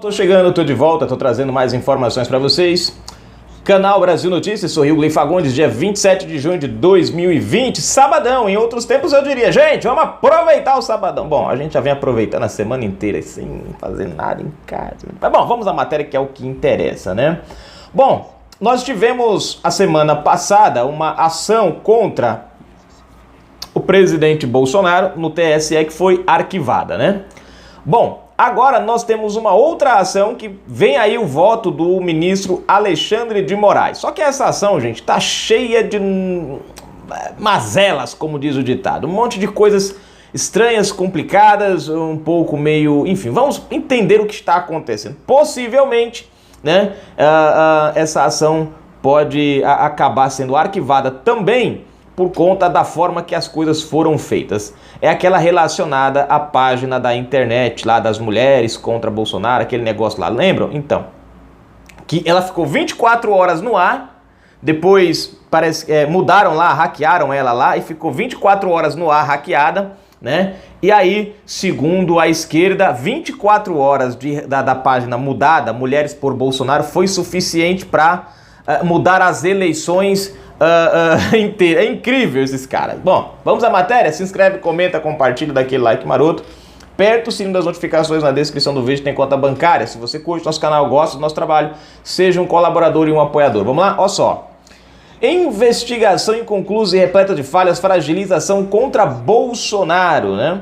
Tô chegando, tô de volta, tô trazendo mais informações para vocês. Canal Brasil Notícias, sou Rio Gley Fagundes, dia 27 de junho de 2020, sabadão. Em outros tempos eu diria, gente, vamos aproveitar o sabadão. Bom, a gente já vem aproveitando a semana inteira sem fazer nada em casa. Mas bom, vamos à matéria que é o que interessa, né? Bom, nós tivemos a semana passada uma ação contra o presidente Bolsonaro no TSE que foi arquivada, né? Bom, agora nós temos uma outra ação que vem aí o voto do ministro Alexandre de Moraes. Só que essa ação, gente, tá cheia de mazelas, como diz o ditado. Um monte de coisas estranhas, complicadas, um pouco meio... Enfim, vamos entender o que está acontecendo. Possivelmente, né, essa ação pode acabar sendo arquivada também por conta da forma que as coisas foram feitas. É aquela relacionada à página da internet, lá das mulheres contra Bolsonaro, aquele negócio lá, lembram? Então, que ela ficou 24 horas no ar, depois parece mudaram lá, hackearam ela lá e ficou 24 horas no ar hackeada, né? E aí, segundo a esquerda, 24 horas da página mudada, Mulheres por Bolsonaro, foi suficiente para mudar as eleições inteira. É incrível esses caras. Bom, vamos à matéria? Se inscreve, comenta, compartilha, dá aquele like maroto. Aperta o sino das notificações na descrição do vídeo, tem conta bancária. Se você curte nosso canal, gosta do nosso trabalho, seja um colaborador e um apoiador. Vamos lá? Olha só. Investigação inconclusa e repleta de falhas fragiliza ação contra Bolsonaro, né?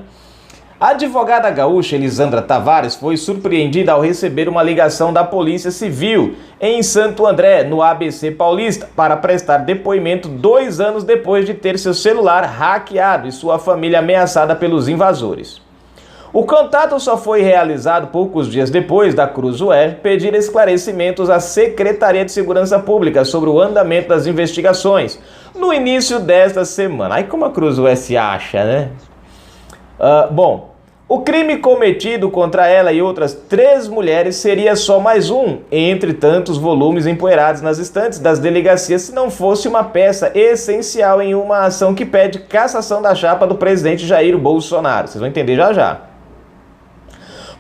A advogada gaúcha Elisandra Tavares foi surpreendida ao receber uma ligação da Polícia Civil em Santo André, no ABC Paulista, para prestar depoimento 2 anos depois de ter seu celular hackeado e sua família ameaçada pelos invasores. O contato só foi realizado poucos dias depois da Cruzoé pedir esclarecimentos à Secretaria de Segurança Pública sobre o andamento das investigações no início desta semana. Aí como a Cruzoé se acha, né? Bom, o crime cometido contra ela e outras 3 mulheres seria só mais um, entre tantos volumes empoeirados nas estantes das delegacias, se não fosse uma peça essencial em uma ação que pede cassação da chapa do presidente Jair Bolsonaro. Vocês vão entender já já.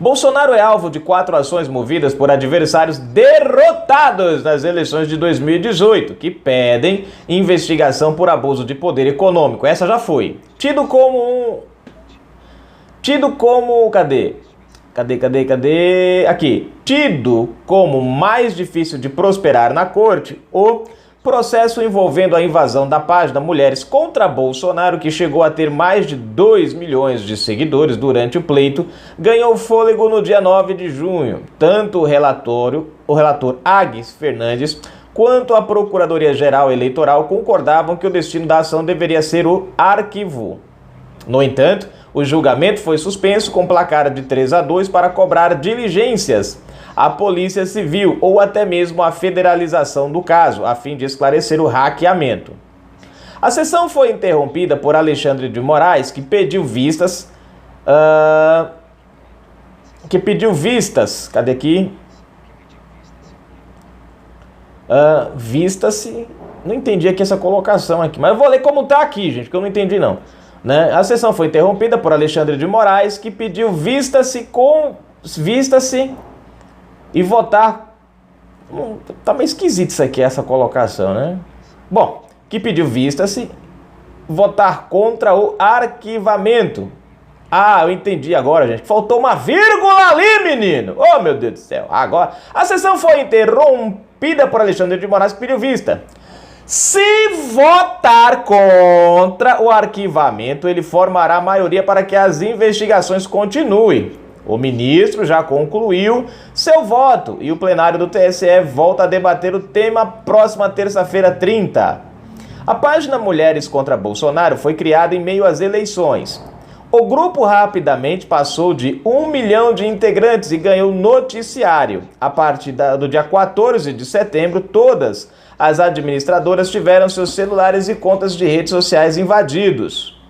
Bolsonaro é alvo de 4 ações movidas por adversários derrotados nas eleições de 2018, que pedem investigação por abuso de poder econômico. Essa já foi. Tido como... Aqui. Tido como mais difícil de prosperar na corte, o processo envolvendo a invasão da página Mulheres contra Bolsonaro, que chegou a ter mais de 2 milhões de seguidores durante o pleito, ganhou fôlego no dia 9 de junho. Tanto o relator Agnes Fernandes, quanto a Procuradoria-Geral Eleitoral concordavam que o destino da ação deveria ser o arquivo. No entanto, o julgamento foi suspenso com placar de 3-2 para cobrar diligências à Polícia Civil ou até mesmo a federalização do caso, a fim de esclarecer o hackeamento. A sessão foi interrompida por Alexandre de Moraes, que pediu vistas... Cadê aqui? Vista-se... Não entendi aqui essa colocação aqui, mas eu vou ler como tá aqui, gente, que eu não entendi não. Né? A sessão foi interrompida por Alexandre de Moraes, que pediu vista-se e votar... Tá meio esquisito isso aqui, essa colocação, né? Bom, que pediu vista-se, votar contra o arquivamento. Ah, eu entendi agora, gente. Faltou uma vírgula ali, menino. Oh, meu Deus do céu. Agora, a sessão foi interrompida por Alexandre de Moraes, que pediu vista. Se votar contra o arquivamento, ele formará maioria para que as investigações continuem. O ministro já concluiu seu voto e o plenário do TSE volta a debater o tema próxima terça-feira 30. A página Mulheres contra Bolsonaro foi criada em meio às eleições. O grupo rapidamente passou de 1 milhão de integrantes e ganhou noticiário. A partir do dia 14 de setembro, todas as administradoras tiveram seus celulares e contas de redes sociais invadidos.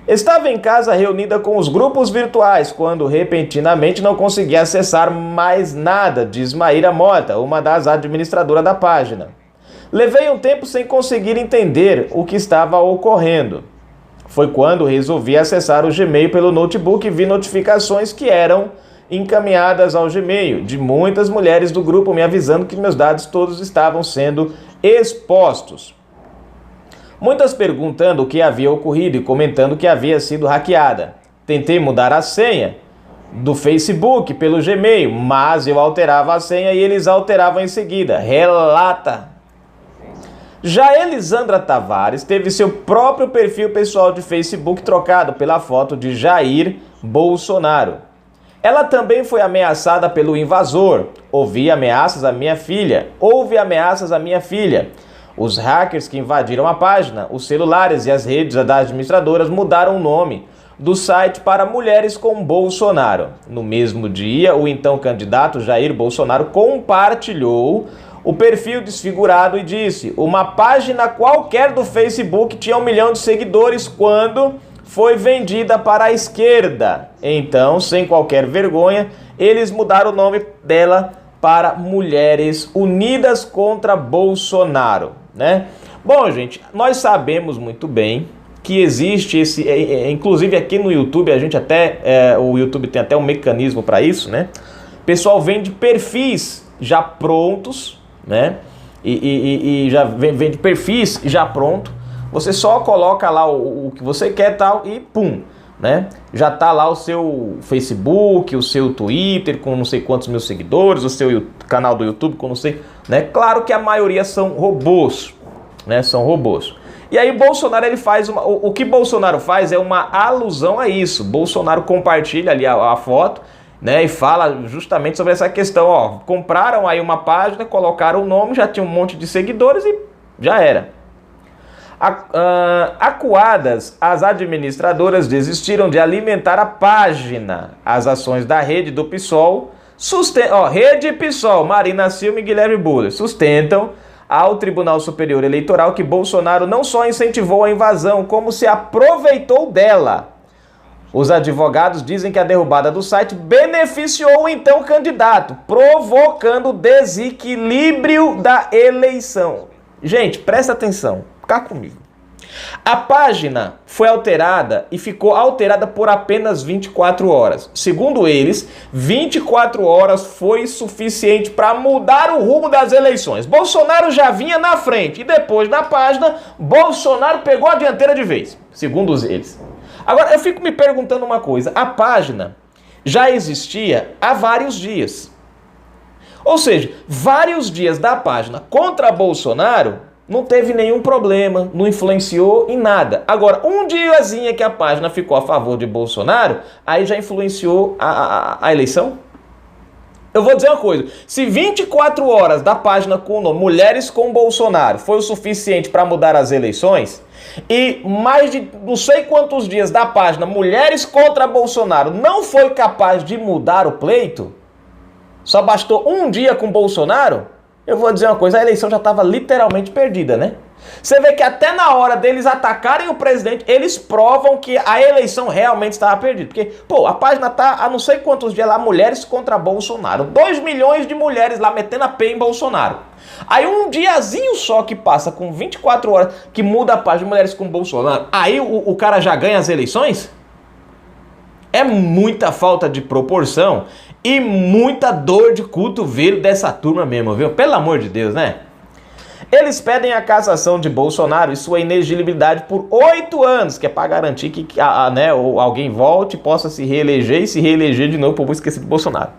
Estava em casa reunida com os grupos virtuais quando repentinamente não conseguia acessar mais nada, diz Maíra Mota, uma das administradoras da página. Levei um tempo sem conseguir entender o que estava ocorrendo. Foi quando resolvi acessar o Gmail pelo notebook e vi notificações que eram encaminhadas ao Gmail de muitas mulheres do grupo me avisando que meus dados todos estavam sendo expostos. Muitas perguntando o que havia ocorrido e comentando que havia sido hackeada. Tentei mudar a senha do Facebook pelo Gmail, mas eu alterava a senha e eles alteravam em seguida. Relata. Já Elisandra Tavares teve seu próprio perfil pessoal de Facebook trocado pela foto de Jair Bolsonaro. Ela também foi ameaçada pelo invasor. Houve ameaças à minha filha. Os hackers que invadiram a página, os celulares e as redes das administradoras mudaram o nome do site para Mulheres com Bolsonaro. No mesmo dia, o então candidato Jair Bolsonaro compartilhou o perfil desfigurado e disse: uma página qualquer do Facebook tinha 1 milhão de seguidores quando foi vendida para a esquerda. Então, sem qualquer vergonha, eles mudaram o nome dela para Mulheres Unidas contra Bolsonaro, né? Bom, gente, nós sabemos muito bem que existe esse, inclusive aqui no YouTube, a gente até, o YouTube tem até um mecanismo para isso, né? O pessoal vende perfis já prontos, né? E já vende perfis já pronto. Você só coloca lá o que você quer tal e pum, né? Já tá lá o seu Facebook, o seu Twitter com não sei quantos mil seguidores, o seu canal do YouTube com não sei, né? Claro que a maioria são robôs, né? São robôs. E aí Bolsonaro, ele faz o que Bolsonaro faz é uma alusão a isso. Bolsonaro compartilha ali a foto, né, e fala justamente sobre essa questão, ó, compraram aí uma página, colocaram o nome, já tinha um monte de seguidores e já era. Acuadas, as administradoras desistiram de alimentar a página. As ações da rede do PSOL, Rede PSOL, Marina Silva e Guilherme Boulos, sustentam ao Tribunal Superior Eleitoral que Bolsonaro não só incentivou a invasão, como se aproveitou dela. Os advogados dizem que a derrubada do site beneficiou o então candidato, provocando desequilíbrio da eleição. Gente, presta atenção, cá comigo. A página foi alterada e ficou alterada por apenas 24 horas. Segundo eles, 24 horas foi suficiente para mudar o rumo das eleições. Bolsonaro já vinha na frente e depois da página, Bolsonaro pegou a dianteira de vez, segundo eles. Agora, eu fico me perguntando uma coisa. A página já existia há vários dias. Ou seja, vários dias da página contra Bolsonaro não teve nenhum problema, não influenciou em nada. Agora, um diazinho que a página ficou a favor de Bolsonaro, aí já influenciou a eleição? Eu vou dizer uma coisa, se 24 horas da página com o nome Mulheres com Bolsonaro foi o suficiente para mudar as eleições, e mais de não sei quantos dias da página Mulheres contra Bolsonaro não foi capaz de mudar o pleito, só bastou um dia com Bolsonaro, eu vou dizer uma coisa, a eleição já estava literalmente perdida, né? Você vê que até na hora deles atacarem o presidente, eles provam que a eleição realmente estava perdida. Porque, pô, a página tá há não sei quantos dias lá, Mulheres contra Bolsonaro. 2 milhões de mulheres lá metendo a pé em Bolsonaro. Aí um diazinho só que passa com 24 horas, que muda a página de Mulheres com Bolsonaro, aí o cara já ganha as eleições? É muita falta de proporção e muita dor de cotovelo dessa turma mesmo, viu? Pelo amor de Deus, né? Eles pedem a cassação de Bolsonaro e sua inelegibilidade por 8 anos, que é para garantir que alguém volte e possa se reeleger e se reeleger de novo por esquecer de Bolsonaro.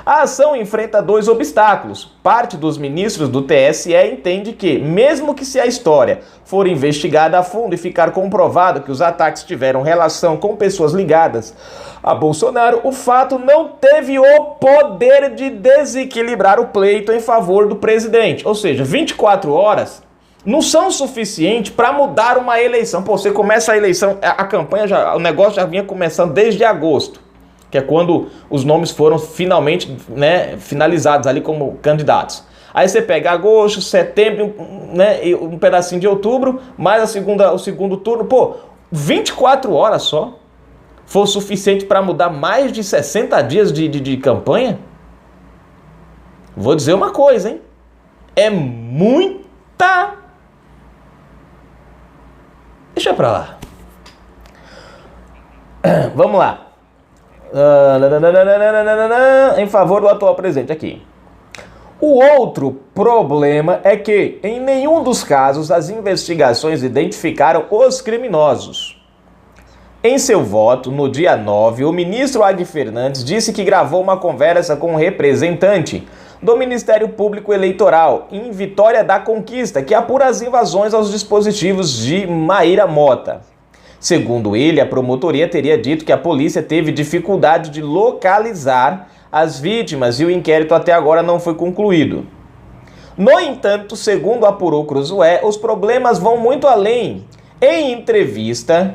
A ação enfrenta 2 obstáculos. Parte dos ministros do TSE entende que, mesmo que se a história for investigada a fundo e ficar comprovado que os ataques tiveram relação com pessoas ligadas a Bolsonaro, o fato não teve o poder de desequilibrar o pleito em favor do presidente. Ou seja, 24 horas não são suficientes para mudar uma eleição. Pô, você começa a eleição, a campanha, o negócio já vinha começando desde agosto, que é quando os nomes foram finalmente, né, finalizados ali como candidatos. Aí você pega agosto, setembro, né, e um pedacinho de outubro, mais o segundo turno. Pô, 24 horas só foi o suficiente para mudar mais de 60 dias de campanha? Vou dizer uma coisa, hein? É muita... Deixa pra lá. Vamos lá. Em favor do atual presidente aqui. O outro problema é que, em nenhum dos casos, as investigações identificaram os criminosos. Em seu voto, no dia 9, o ministro Ag Fernandes disse que gravou uma conversa com um representante do Ministério Público Eleitoral em Vitória da Conquista, que apura as invasões aos dispositivos de Maíra Mota. Segundo ele, a promotoria teria dito que a polícia teve dificuldade de localizar as vítimas e o inquérito até agora não foi concluído. No entanto, segundo apurou Cruzoé, os problemas vão muito além. Em entrevista,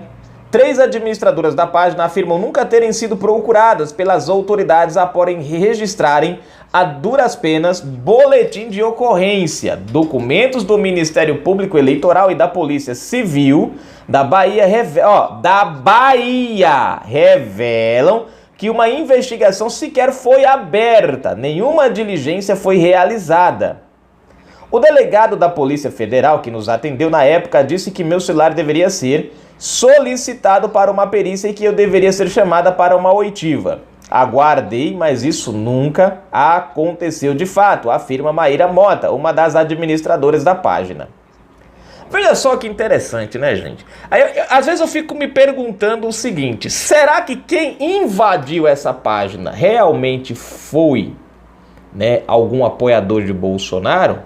3 administradoras da página afirmam nunca terem sido procuradas pelas autoridades após registrarem a duras penas boletim de ocorrência. Documentos do Ministério Público Eleitoral e da Polícia Civil da Bahia revelam que uma investigação sequer foi aberta, nenhuma diligência foi realizada. O delegado da Polícia Federal que nos atendeu na época disse que meu celular deveria ser solicitado para uma perícia e que eu deveria ser chamada para uma oitiva. Aguardei, mas isso nunca aconteceu de fato, afirma Maíra Mota, uma das administradoras da página. Veja só que interessante, né, gente? Às vezes eu fico me perguntando o seguinte: será que quem invadiu essa página realmente foi, né, algum apoiador de Bolsonaro?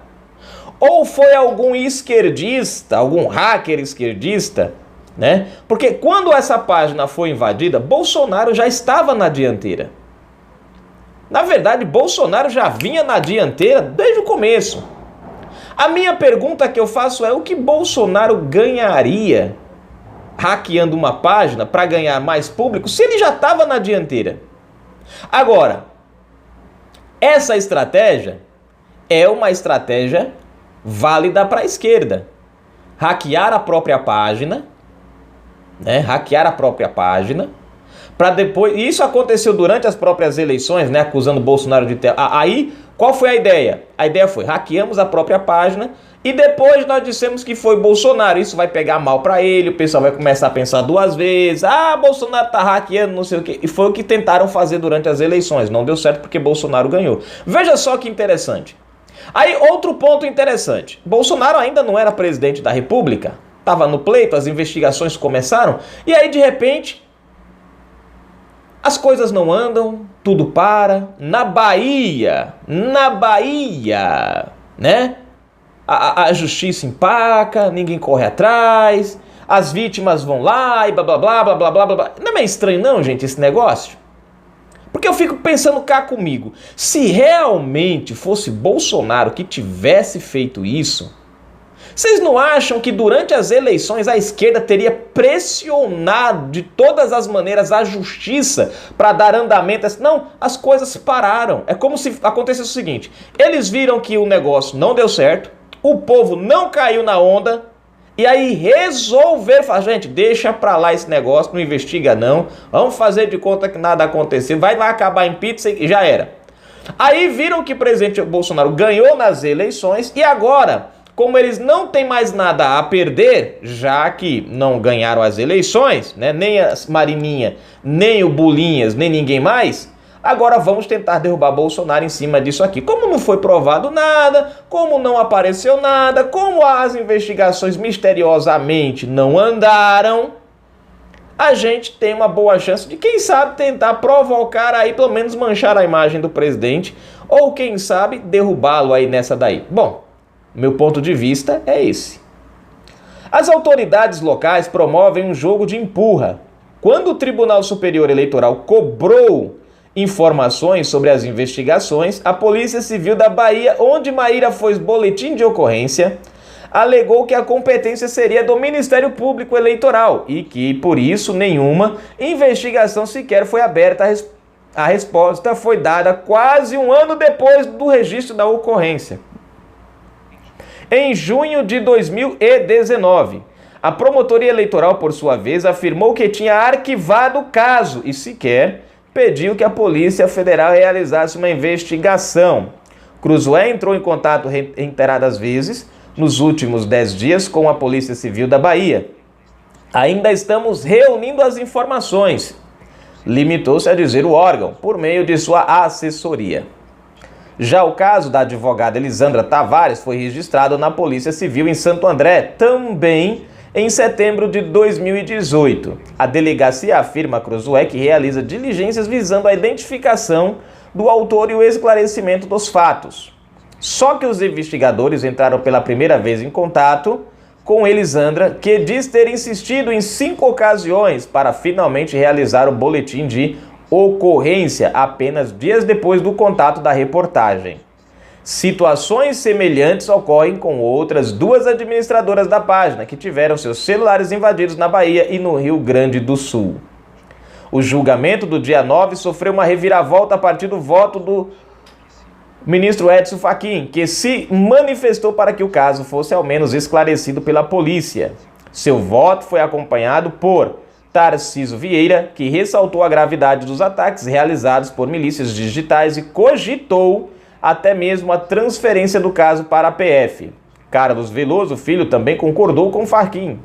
Ou foi algum esquerdista, algum hacker esquerdista, né? Porque quando essa página foi invadida, Bolsonaro já estava na dianteira. Na verdade, Bolsonaro já vinha na dianteira desde o começo. A minha pergunta que eu faço é: o que Bolsonaro ganharia hackeando uma página para ganhar mais público se ele já estava na dianteira? Agora, essa estratégia é uma estratégia válida para a esquerda. Hackear a própria página, né? Hackear a própria página, para depois... Isso aconteceu durante as próprias eleições, né? Acusando Bolsonaro de ter... Aí, qual foi a ideia? A ideia foi: hackeamos a própria página e depois nós dissemos que foi Bolsonaro. Isso vai pegar mal para ele, o pessoal vai começar a pensar 2 vezes. Bolsonaro tá hackeando, não sei o quê. E foi o que tentaram fazer durante as eleições. Não deu certo porque Bolsonaro ganhou. Veja só que interessante. Aí, outro ponto interessante. Bolsonaro ainda não era presidente da República. Estava no pleito, as investigações começaram. E aí, de repente, as coisas não andam, tudo para. Na Bahia, né? A justiça empaca, ninguém corre atrás, as vítimas vão lá e blá blá blá blá blá blá blá. Não é meio estranho não, gente, esse negócio? Porque eu fico pensando cá comigo, se realmente fosse Bolsonaro que tivesse feito isso, vocês não acham que durante as eleições a esquerda teria pressionado de todas as maneiras a justiça para dar andamento? Não, as coisas pararam. É como se acontecesse o seguinte: eles viram que o negócio não deu certo, o povo não caiu na onda, e aí resolveram falar: gente, deixa pra lá esse negócio, não investiga não, vamos fazer de conta que nada aconteceu, vai lá acabar em pizza e já era. Aí viram que o presidente Bolsonaro ganhou nas eleições e agora, como eles não têm mais nada a perder, já que não ganharam as eleições, né, nem a Marininha, nem o Bulinhas, nem ninguém mais, agora vamos tentar derrubar Bolsonaro em cima disso aqui. Como não foi provado nada, como não apareceu nada, como as investigações misteriosamente não andaram, a gente tem uma boa chance de, quem sabe, tentar provocar aí, pelo menos manchar a imagem do presidente, ou quem sabe derrubá-lo aí nessa daí. Bom, meu ponto de vista é esse. As autoridades locais promovem um jogo de empurra. Quando o Tribunal Superior Eleitoral cobrou informações sobre as investigações, a Polícia Civil da Bahia, onde Maíra fez boletim de ocorrência, alegou que a competência seria do Ministério Público Eleitoral e que, por isso, nenhuma investigação sequer foi aberta. A resposta foi dada quase um ano depois do registro da ocorrência. Em junho de 2019, a Promotoria Eleitoral, por sua vez, afirmou que tinha arquivado o caso e sequer pediu que a Polícia Federal realizasse uma investigação. Cruzoé entrou em contato reiteradas vezes nos últimos 10 dias com a Polícia Civil da Bahia. Ainda estamos reunindo as informações, limitou-se a dizer o órgão, por meio de sua assessoria. Já o caso da advogada Elisandra Tavares foi registrado na Polícia Civil em Santo André, também em setembro de 2018. A delegacia afirma a Cruzoé que realiza diligências visando a identificação do autor e o esclarecimento dos fatos. Só que os investigadores entraram pela primeira vez em contato com Elisandra, que diz ter insistido em 5 ocasiões para finalmente realizar o boletim de ocorrência apenas dias depois do contato da reportagem. Situações semelhantes ocorrem com outras 2 administradoras da página que tiveram seus celulares invadidos na Bahia e no Rio Grande do Sul. O julgamento do dia 9 sofreu uma reviravolta a partir do voto do ministro Edson Fachin, que se manifestou para que o caso fosse ao menos esclarecido pela polícia. Seu voto foi acompanhado por Tarcísio Vieira, que ressaltou a gravidade dos ataques realizados por milícias digitais e cogitou até mesmo a transferência do caso para a PF. Carlos Veloso Filho também concordou com Fachin.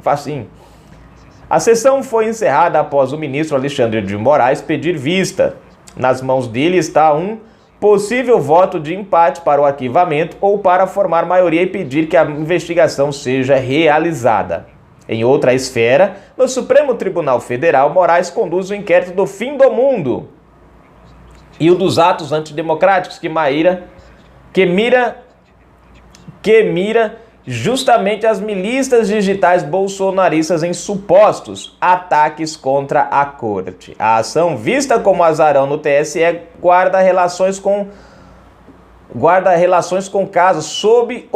A sessão foi encerrada após o ministro Alexandre de Moraes pedir vista. Nas mãos dele está um possível voto de empate para o arquivamento ou para formar maioria e pedir que a investigação seja realizada. Em outra esfera, no Supremo Tribunal Federal, Moraes conduz o inquérito do fim do mundo e o dos atos antidemocráticos que mira justamente as milícias digitais bolsonaristas em supostos ataques contra a corte. A ação, vista como azarão no TSE, guarda relações com casos sob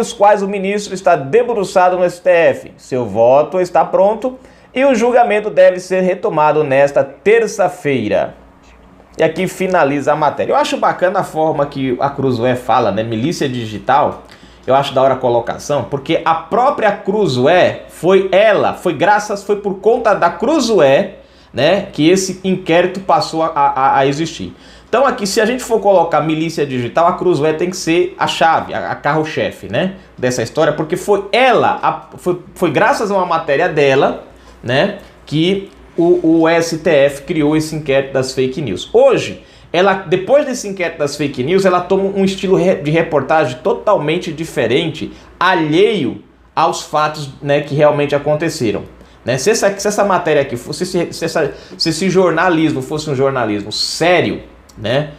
os quais o ministro está debruçado no STF. Seu voto está pronto e o julgamento deve ser retomado nesta terça-feira. E aqui finaliza a matéria. Eu acho bacana a forma que a Cruzoé fala, né? Milícia digital. Eu acho da hora a colocação, porque a própria Cruzoé foi por conta da Cruzoé, né, que esse inquérito passou a existir. Então aqui, se a gente for colocar milícia digital, a Cruzoé tem que ser a chave, a carro-chefe, né, dessa história, porque foi foi graças a uma matéria dela, né, que o STF criou esse inquérito das fake news. Hoje, depois desse inquérito das fake news, ela toma um estilo de reportagem totalmente diferente, alheio aos fatos, né, que realmente aconteceram. Né? Se essa matéria aqui fosse, se esse jornalismo fosse um jornalismo sério, né,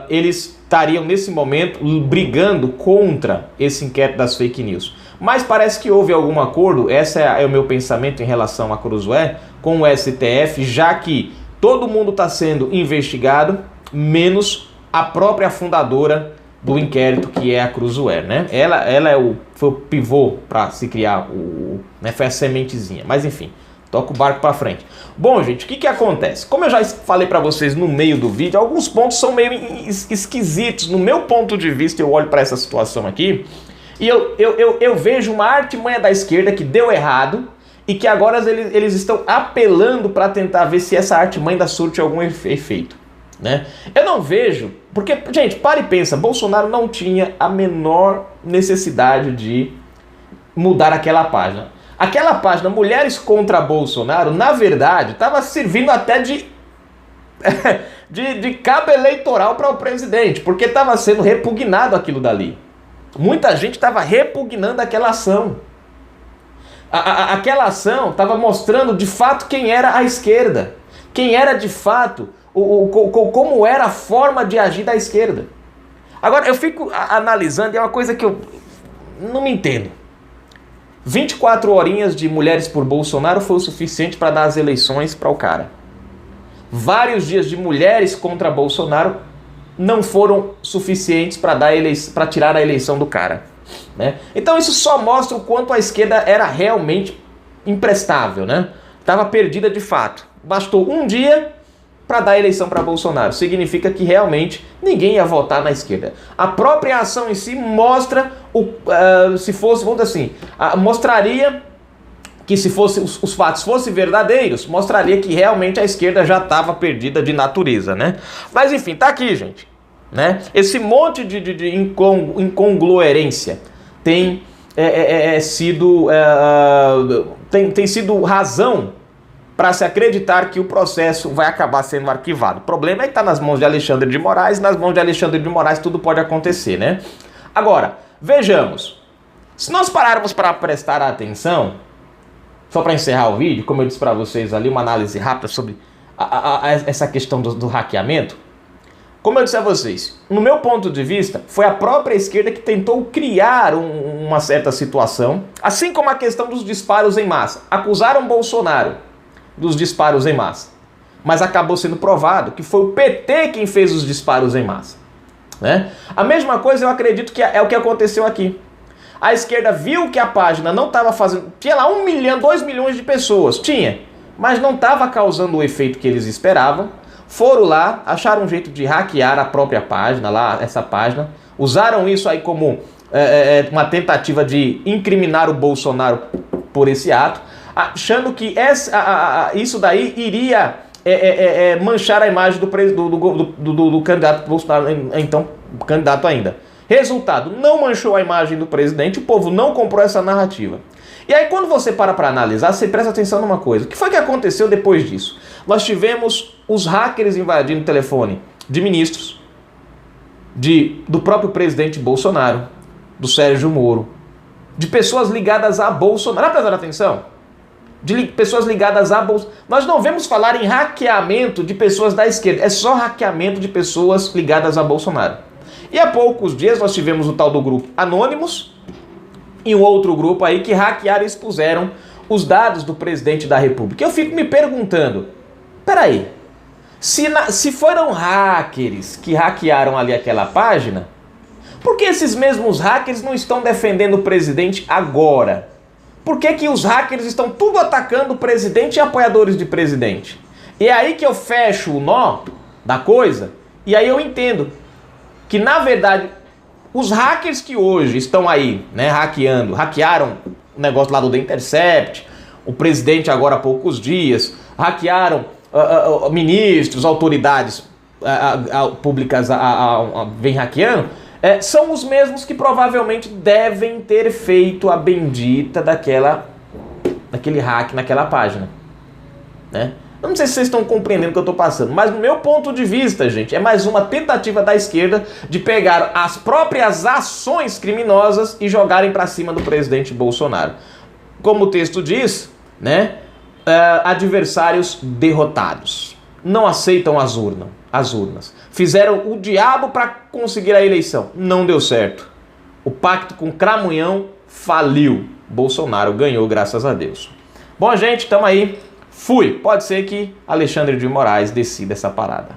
eles estariam nesse momento brigando contra esse inquérito das fake news. Mas parece que houve algum acordo, esse é o meu pensamento em relação a Cruzoé, com o STF, já que todo mundo está sendo investigado, menos a própria fundadora do inquérito, que é a Cruzoé, né? Ela foi o pivô para se criar, né? Foi a sementezinha. Mas enfim, toca o barco para frente. Bom, gente, o que acontece? Como eu já falei para vocês no meio do vídeo, alguns pontos são meio esquisitos. No meu ponto de vista, eu olho para essa situação aqui e eu vejo uma artimanha da esquerda que deu errado, e que agora eles estão apelando para tentar ver se essa artimanha ainda surte algum efeito, né? Eu não vejo, porque, gente, para e pensa, Bolsonaro não tinha a menor necessidade de mudar aquela página. Aquela página, Mulheres contra Bolsonaro, na verdade, estava servindo até de cabo eleitoral para o presidente, porque estava sendo repugnado aquilo dali. Muita gente estava repugnando aquela ação. Aquela ação estava mostrando de fato quem era a esquerda, quem era de fato, como era a forma de agir da esquerda. Agora eu fico analisando, e é uma coisa que eu não me entendo. 24 horinhas de Mulheres por Bolsonaro foi o suficiente para dar as eleições para o cara. Vários dias de Mulheres contra Bolsonaro não foram suficientes para tirar a eleição do cara. Né? Então isso só mostra o quanto a esquerda era realmente imprestável, né? Estava perdida de fato. Bastou um dia para dar a eleição para Bolsonaro. Significa que realmente ninguém ia votar na esquerda. A própria ação em si mostra, se fosse, vamos dizer assim, mostraria que se os fatos fossem verdadeiros, mostraria que realmente a esquerda já estava perdida de natureza, né? Mas enfim, tá aqui, gente. Né? Esse monte de incongruência tem sido razão para se acreditar que o processo vai acabar sendo arquivado. O problema é que está nas mãos de Alexandre de Moraes, nas mãos de Alexandre de Moraes tudo pode acontecer, né? Agora, vejamos, se nós pararmos para prestar atenção, só para encerrar o vídeo, como eu disse para vocês ali, uma análise rápida sobre essa questão do hackeamento, como eu disse a vocês, no meu ponto de vista, foi a própria esquerda que tentou criar uma certa situação, assim como a questão dos disparos em massa. Acusaram Bolsonaro dos disparos em massa, mas acabou sendo provado que foi o PT quem fez os disparos em massa, né? A mesma coisa eu acredito que é o que aconteceu aqui. A esquerda viu que a página não estava fazendo... Tinha lá 1 milhão, 2 milhões de pessoas, tinha, mas não estava causando o efeito que eles esperavam. Foram lá, acharam um jeito de hackear a própria página, lá essa página, usaram isso aí como uma tentativa de incriminar o Bolsonaro por esse ato, achando que isso daí iria manchar a imagem do candidato Bolsonaro, então candidato ainda. Resultado, não manchou a imagem do presidente, o povo não comprou essa narrativa. E aí quando você para analisar, você presta atenção numa coisa. O que foi que aconteceu depois disso? Nós tivemos os hackers invadindo o telefone de ministros, do próprio presidente Bolsonaro, do Sérgio Moro, de pessoas ligadas a Bolsonaro. Dá pra prestar atenção? De pessoas ligadas a Bolsonaro. Nós não vemos falar em hackeamento de pessoas da esquerda, é só hackeamento de pessoas ligadas a Bolsonaro. E há poucos dias nós tivemos o tal do grupo Anonymous e um outro grupo aí que hackearam e expuseram os dados do presidente da República. Eu fico me perguntando, peraí, se foram hackers que hackearam ali aquela página, por que esses mesmos hackers não estão defendendo o presidente agora? Por que os hackers estão tudo atacando o presidente e apoiadores de presidente? E é aí que eu fecho o nó da coisa, e aí eu entendo que, na verdade, os hackers que hoje estão aí, né, hackearam o negócio lá do The Intercept, o presidente agora há poucos dias, hackearam ministros, autoridades públicas vem hackeando, são os mesmos que provavelmente devem ter feito a bendita daquele hack naquela página, né? Eu não sei se vocês estão compreendendo o que eu estou passando, mas no meu ponto de vista, gente, é mais uma tentativa da esquerda de pegar as próprias ações criminosas e jogarem para cima do presidente Bolsonaro. Como o texto diz, né? Adversários derrotados. Não aceitam as urnas. Fizeram o diabo para conseguir a eleição. Não deu certo. O pacto com Cramunhão faliu. Bolsonaro ganhou, graças a Deus. Bom, gente, tamo aí. Fui. Pode ser que Alexandre de Moraes decida essa parada.